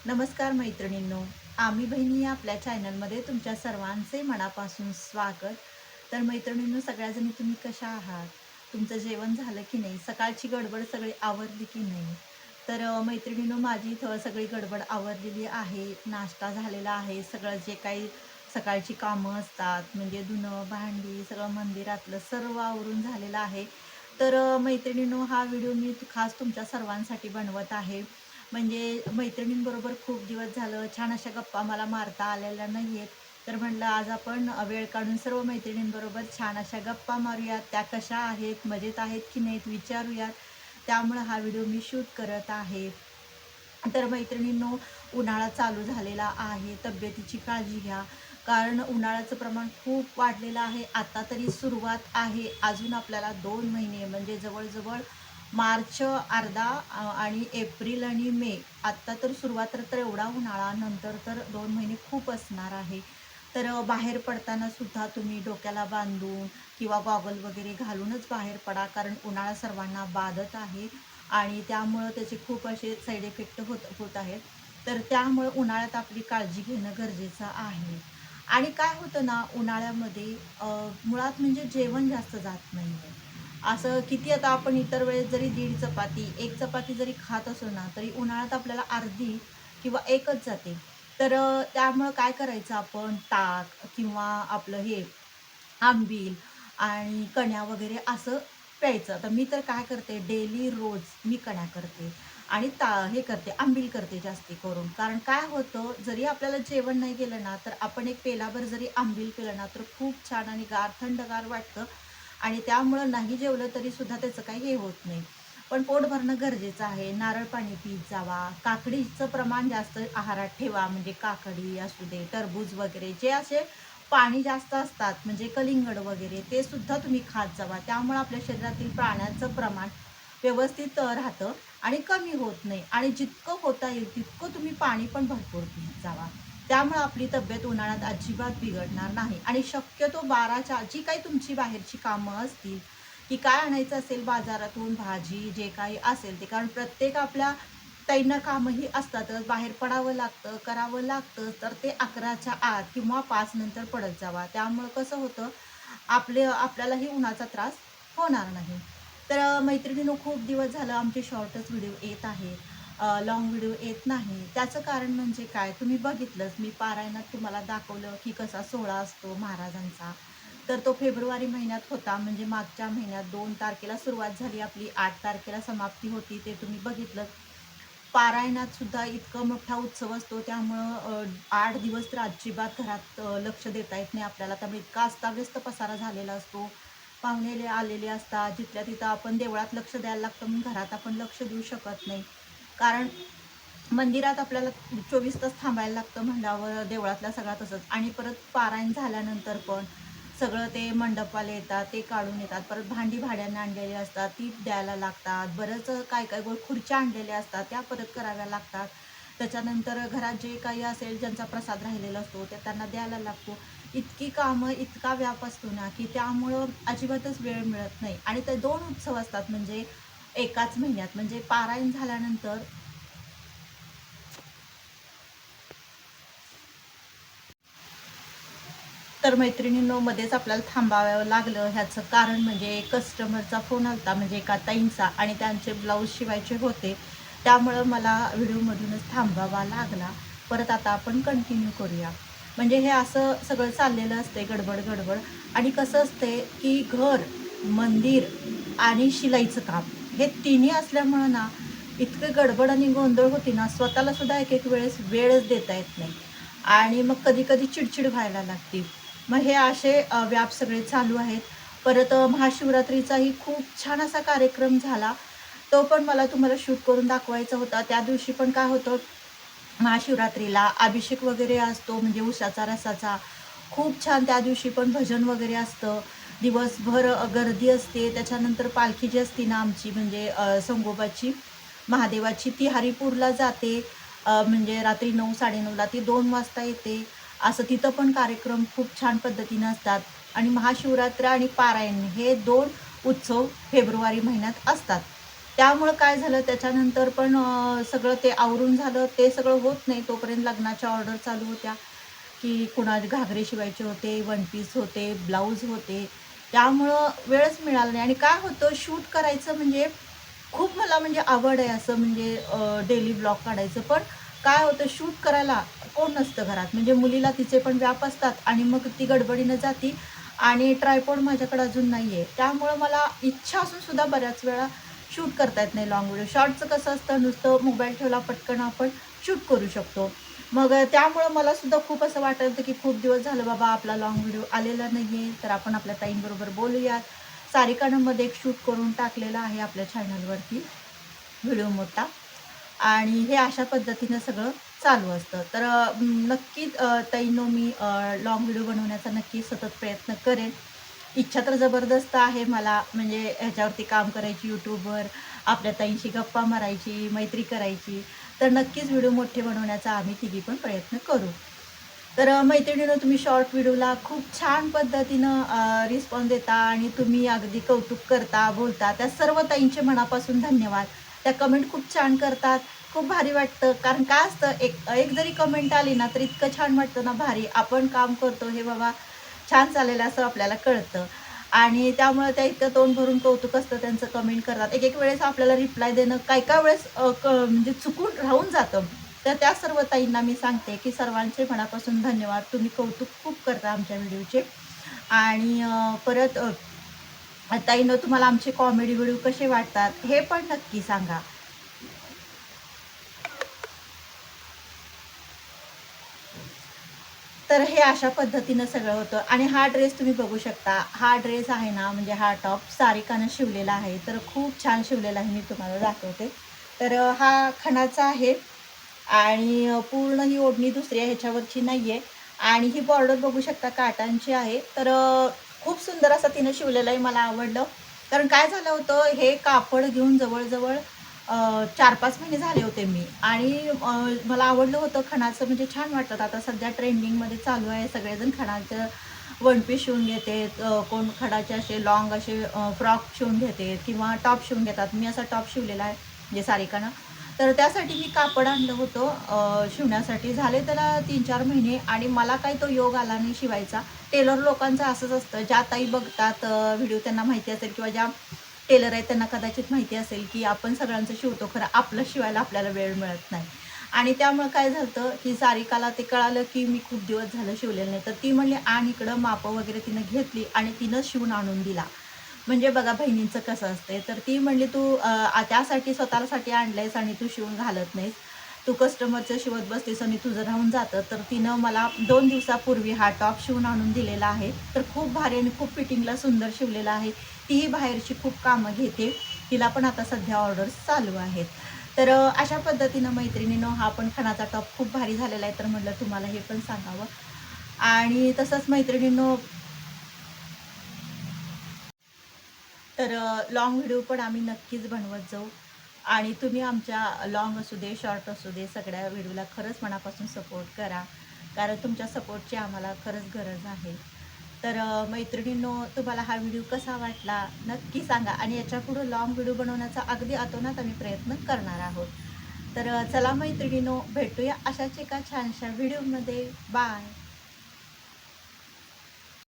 नमस्कार मैत्रिणींनो, आम्ही बहिणी या आपल्या चॅनलमध्ये तुमच्या सर्वांचे मनापासून स्वागत. तर मैत्रिणींनो, सगळ्याजणी तुम्ही कशा आहात? तुमचं जेवण झालं की नाही? सकाळची गडबड सगळी आवरली की नाही? तर मैत्रिणींनो, माझी इथं सगळी गडबड आवरलेली आहे. नाश्ता झालेला आहे. सगळं जे काही सकाळची कामं असतात म्हणजे धुणं, भांडी, सगळं मंदिरातलं सर्व आवरून झालेलं आहे. तर मैत्रिणींनो, हा व्हिडिओ मी खास तुमच्या सर्वांसाठी बनवत आहे. म्हणजे मैत्रिणींबरोबर खूप दिवस झालं छान अशा गप्पा मला मारता आलेल्या नाहीयेत. तर म्हटलं आज आपण वेळ काढून सर्व मैत्रिणींबरोबर छान अशा गप्पा मारूयात. त्या कशा आहेत, मजेत आहेत की नाहीत विचारूयात. त्यामुळं हा व्हिडिओ मी शूट करत आहे. तर मैत्रिणींनो, उन्हाळा चालू झालेला आहे. तब्येतीची काळजी घ्या. कारण उन्हाळ्याचं प्रमाण खूप वाढलेलं आहे. आता तरी सुरुवात आहे. अजून आपल्याला 2 महिने म्हणजे जवळ-जवळ मार्च अर्धा आणि एप्रिल आणि मे आत्ता तर सुरुवात तर एवढा उन्हाळा, नंतर तर 2 महिने खूप असणार आहे. तर बाहेर पडताना सुद्धा तुम्ही डोक्याला बांधून किंवा गॉगल वगैरे घालूनच बाहेर पडा. कारण उन्हाळा सर्वांना बाधत आहे आणि त्यामुळं त्याचे खूप असे साईड इफेक्ट होत होत आहेत. तर त्यामुळं उन्हाळ्यात आपली काळजी घेणं गरजेचं आहे. आणि काय होतं ना उन्हाळ्यामध्ये मुळात म्हणजे जेवण जास्त जात नाही आहे. असं किती आता आपण इतर वेळेस जरी दीड चपाती, एक चपाती जरी खात असू ना, तरी उन्हाळ्यात आपल्याला अर्धी किंवा एकच जाते. तर त्यामुळं काय करायचं आपण ताक किंवा आपलं हे आंबील आणि कण्या वगैरे असं प्यायचं. तर मी तर काय करते डेली रोज मी कण्या करते आणि हे करते आंबील करते जास्ती करून. कारण काय होतं जरी आपल्याला जेवण नाही गेलं ना, तर आपण एक पेलाभर जरी आंबील पिलं ना, तर खूप छान आणि थंडगार वाटतं आणि त्यामुळं नाही जेवलं तरीसुद्धा त्याचं काही हे होत नाही. पण पोट भरणं गरजेचं आहे. नारळ पाणी पीत जावा. काकडीचं प्रमाण जास्त आहारात ठेवा. म्हणजे काकडी असू दे, टरबूज वगैरे जे असे पाणी जास्त असतात म्हणजे कलिंगड वगैरे ते सुद्धा तुम्ही खात जावा. त्यामुळे आपल्या शरीरातील प्राण्याचं प्रमाण व्यवस्थित राहतं आणि कमी होत नाही आणि जितकं होता येईल तितकं तुम्ही पाणी पण भरपूर पीत जावा. त्यामुळे आपली तब्येत उन्हाळ्यात अजिबात बिघडणार नाही आणि शक्यतो 12च्या जी काही तुमची बाहेरची कामं असतील, की काय आणायचं असेल बाजारातून भाजी जे काही असेल ते कारण प्रत्येक आपल्या ताईंना कामंही असतातच, बाहेर पडावं लागतं, करावं लागतं, तर ते 11च्या आत किंवा 5 नंतर पडत जावा. त्यामुळं कसं होतं, आपल्यालाही उन्हाचा त्रास होणार नाही. तर मैत्रिणींनो खूप दिवस झालं आमचे शॉर्टच व्हिडिओ येत आहेत. व्हिडिओ येत नाही. त्याचं कारण म्हणजे काय, तुम्ही बघितलंच मी पारायणात तुम्हाला दाखवलं, की कसा सोहळा असतो महाराजांचा. तर तो फेब्रुवारी महिन्यात होता, म्हणजे मागच्या महिन्यात 2 तारखेला सुरुवात झाली आपली, 8 तारखेला समाप्ती होती, ते तुम्ही बघितलंत. पारायणात सुद्धा इतका मोठा उत्सव असतो त्यामुळं 8 दिवस तर अजिबात घरात लक्ष देता येत नाही आपल्याला. त्यामुळे इतका अस्ताव्यस्त पसारा झालेला असतो. पाहुणे आलेले असतात. जिथल्या तिथं आपण देवळात लक्ष द्यायला लागतं म्हणून घरात आपण लक्ष देऊ शकत नाही. कारण मंदिरात आपल्याला 24 तास थांबायला लागतं म्हटल्यावर देवळातला सगळा तसंच आणि परत पारायण झाल्यानंतर पण सगळं ते मंडपवाले येतात, ते काढून येतात. परत भांडी भाड्याने आणलेली असतात, ती द्यायला लागतात. बरंच काय-काय खुर्च्या आणलेल्या असतात, त्या परत कराव्या लागतात. त्याच्यानंतर घरात जे काही असेल, ज्यांचा प्रसाद राहिलेला असतो, ते त्यांना द्यायला लागतो. इतकी कामं, इतका व्याप असतो ना, की त्यामुळं अजिबातच वेळ मिळत नाही आणि ते 2 उत्सव असतात म्हणजे एकाच महिन्यात. म्हणजे पारायण झाल्यानंतर तर मैत्रिणींनो मध्येच आपल्याला थांबावं लागलं ह्याचं कारण म्हणजे कस्टमरचा फोन आला म्हणजे एका ताईंचा आणि त्यांचे ब्लाऊज शिवायचे होते. त्यामुळं मला व्हिडिओमधूनच थांबावा लागला. परत आता आपण कंटिन्यू करूया. म्हणजे हे असं सगळं चाललेलं असते गडबड-गडबड आणि कसं असते, की घर, मंदिर आणि शिलाईचं काम हे तिन्ही असल्यामुळं ना, इतकं गडबड आणि गोंधळ होती ना, स्वतःला सुद्धा एक-एक वेळेस वेळच देता येत नाही आणि मग कधी-कधी चिडचिड व्हायला लागते. मग हे असे व्याप सगळे चालू आहेत. परत महाशिवरात्रीचाही खूप छान असा कार्यक्रम झाला. तो पण मला तुम्हाला शूट करून दाखवायचा होता. त्या दिवशी पण काय होतं, महाशिवरात्रीला अभिषेक वगैरे असतो म्हणजे उसाचा रसाचा. खूप छान त्या दिवशी पण भजन वगैरे असतं. दिवसभर गर्दी असते. त्याच्यानंतर पालखी जी असते ना आमची म्हणजे संगोबाची, महादेवाची ती हरिपूरला जाते. म्हणजे रात्री 9, 9:30ला ती 2 वाजता येते. असं तिथं पण कार्यक्रम खूप छान पद्धतीनं असतात आणि महाशिवरात्र आणि पारायण हे 2 उत्सव फेब्रुवारी महिन्यात असतात. त्यामुळं काय झालं त्याच्यानंतर पण सगळं ते आवरून झालं. ते सगळं होत नाही तोपर्यंत लग्नाच्या ऑर्डर चालू होत्या, की कुणाचे घागरे शिवायचे होते, वन पीस होते, ब्लाऊज होते. त्यामुळं वेळच मिळाला नाही आणि काय होतं शूट करायचं म्हणजे खूप मला म्हणजे आवड आहे असं म्हणजे डेली ब्लॉग काढायचं. पण काय होतं शूट करायला कोण नसतं घरात. म्हणजे मुलीला तिचे पण व्याप असतात आणि मग ती गडबडीनं जाती आणि ट्रायपॉड माझ्याकडे अजून नाही आहे. त्यामुळं मला इच्छा असून सुद्धा बऱ्याच वेळा शूट करता येत नाही लाँग व्हिडिओ. शॉर्टचं कसं असतं नुसतं मोबाईल ठेवला पटकन आपण शूट करू शकतो. मग त्यामुळं मला सुद्धा खूप असं वाटत होतं, की खूप दिवस झालं बाबा आपला लाँग व्हिडिओ आलेला नाहीये. तर आपण आपल्या ताईंबरोबर बोलूयात. सारिकानंमध्ये एक शूट करून टाकलेला आहे आपल्या चॅनलवरती व्हिडिओ मोठा आणि हे अशा पद्धतीनं सगळं चालू असतं. तर नक्कीच ताईंनो मी व्हिडिओ बनवण्याचा नक्की सतत प्रयत्न करेन. इच्छा तर जबरदस्त आहे मला म्हणजे ह्याच्यावरती काम करायची YouTubeवर, आपल्या ताईंशी गप्पा मारायची, मैत्री करायची. तर नक्कीच व्हिडिओ मोठे बनवण्याचा आम्ही तिघी पण प्रयत्न करू. तर मैत्रिणींनो तुम्ही शॉर्ट व्हिडिओला खूप छान पद्धतीनं रिस्पॉन्स देता आणि तुम्ही अगदी कौतुक करता, बोलता. त्या सर्व ताईंचे मनापासून धन्यवाद. त्या कमेंट खूप छान करतात. खूप भारी वाटतं. कारण काय असतं एक एक जरी कमेंट आली ना, तर इतकं छान वाटतं ना भारी. आपण काम करतो हे बाबा छान चालेल असं आपल्याला कळतं. आणि त्यामुळे त्या इतकं तोंड भरून कौतुक असतं त्यांचं कमेंट करतात. एक-एक वेळेस आपल्याला रिप्लाय देणं काही-काही वेळेस म्हणजे चुकून राहून जातं. तर त्या सर्व ताईंना मी सांगते, की सर्वांचे मनापासून धन्यवाद. तुम्ही कौतुक खूप करता आमच्या व्हिडिओचे आणि परत ताईंनो तुम्हाला आमचे कॉमेडी व्हिडिओ कसे वाटतात हे पण नक्की सांगा. तर हे अशा पद्धतीनं सगळं होतं आणि हा ड्रेस तुम्ही बघू शकता. हा ड्रेस आहे ना, म्हणजे हा टॉप सारिकानं शिवलेला आहे. तर खूप छान शिवलेला आहे. मी तुम्हाला दाखवते. तर हा खणाचा आहे आणि पूर्ण ही ओढणी दुसरी आहे, ह्याच्यावरची नाही आहे आणि ही बॉर्डर बघू शकता काठांची आहे. तर खूप सुंदर असा तिनं शिवलेला आहे. मला आवडलं. कारण काय झालं होतं, हे कापड घेऊन जवळ-जवळ 4-5 महिने झाले होते मी आणि मला आवडलं होतं खणाचं म्हणजे छान वाटतं. आता सध्या ट्रेंडिंगमध्ये चालू आहे. सगळेजण खणाचं वन पीस शिवून घेतात. कोण खणाचे असे लाँग असे फ्रॉक शिवून घेतात किंवा टॉप शिवून घेतात. मी असा टॉप शिवलेला आहे म्हणजे सारिकानं. तर त्यासाठी मी कापड आणलं होतं शिवण्यासाठी. झाले त्याला 3-4 महिने आणि मला काही तो योग आला नाही शिवायचा. टेलर लोकांचं असंच असतं. ज्या ताई बघतात व्हिडिओ त्यांना माहिती असेल किंवा ज्या टेलर आहेत त्यांना कदाचित माहिती असेल, की आपण सगळ्यांचं शिवतो खरं आपलं शिवायला आपल्याला वेळ मिळत नाही. आणि त्यामुळे काय झालं की सारिकाला ते कळालं, की मी खूप दिवस झालं शिवलेलं नाही. तर ती म्हणली, "आण इकडं." मापं वगैरे तिनं घेतली आणि तिनं शिवून आणून दिला. म्हणजे बघा बहिणींचं कसं असतंय. तर ती म्हणली, "तू त्यासाठी स्वतःसाठी आणलंयस आणि तू शिवून घालत नाहीस. तू कस्टमरचं शिवत बसलीस आणि तुझं राहून जातं." तर तिनं मला 2 दिवसापूर्वी हा टॉप शिवून आणून दिलेला आहे. तर खूप भारी आणि खूप फिटिंगला सुंदर शिवलेला आहे. तीही बाहेरची खूप कामं घेते. तिला पण आता सध्या ऑर्डर्स चालू आहेत. तर अशा पद्धतीनं मैत्रिणीनं हा पण खणाचा टॉप खूप भारी झालेला आहे. तर म्हटलं तुम्हाला हे पण सांगावं. आणि तसंच मैत्रिणींनो तर व्हिडिओ पण आम्ही नक्कीच बनवत जाऊ आणि तुम्ही आमच्या लाँग असू दे, शॉर्ट असू दे, सगळ्या व्हिडिओला खरंच मनापासून सपोर्ट करा. कारण तुमच्या सपोर्टची आम्हाला खरंच गरज आहे. तर मैत्रिणींनो, तुम्हाला हा व्हिडिओ कसा वाटला नक्की सांगा आणि याच्यापुढे व्हिडिओ बनवण्याचा अगदी अतोनात आम्ही प्रयत्न करणार आहोत. तर चला मैत्रिणींनो, भेटूया अशाच एका छानशा व्हिडिओमध्ये. बाय.